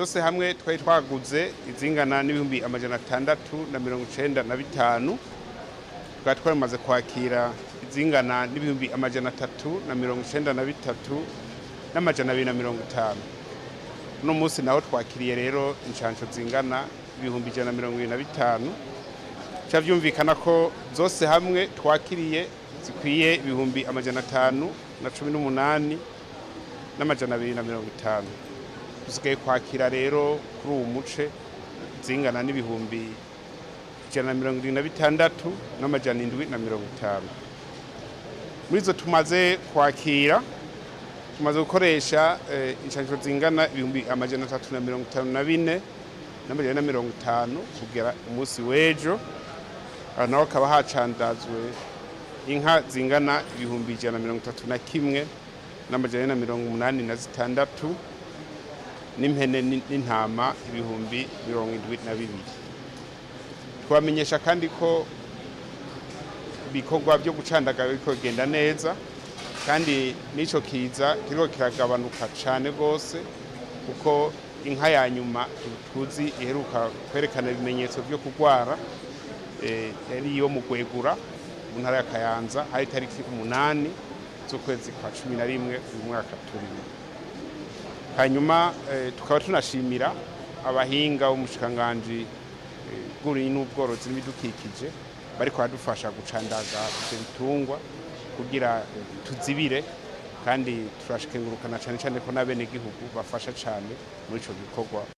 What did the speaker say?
zose hamwe twari twaguze izingana n'ibihumbi amajana 695, tukaba twamaze kwakira izingana n'ibihumbi amajana 393 n'amajana 250. Uno munsi naho twakiriye rero inshansho zingana ibihumbi 125. Cyavyumvikana ko zose hamwe twakiriye zikwiye ibihumbi amajana 518 n'amajana 250. Dusigaye kwakira rero kuri uwo muce zingana n'ibihumbi 176 n'amajana 750. Muri zo tumaze kwakira, tumaze gukoresha inshansho zingana ibihumbi amajana 354 n'amajana 50 kugera umunsi w'ejo. Naho akaba hacandazwe inka zingana ibihumbi 131 n'amajana 186 n'impene n'intama ibihumbi 72. Twamenyesha kandi ko ibikorwa byo gucandaga biko genda neza, kandi nico kiza kiriko kiragabanuka cyane gose, kuko inka ya nyuma tuzi iheruka kwerekana ibimenyetso byo kugwara yari iyo mu Gwegura mu ntara ya Kayanza, hari tariki 8 z'ukwezi kwa 11 uyu mwaka turimo. Hanyuma tukaba tunashimira abahinga b'umushikiranganji bw'uburimyi n'ubworozi n'ibidukikije bariko badufasha gucandaga ivyo bitungwa kugira tuzibire, kandi turashikengurukana cyane cyane ko n'abenegihugu bafasha cyane muri ico gikorwa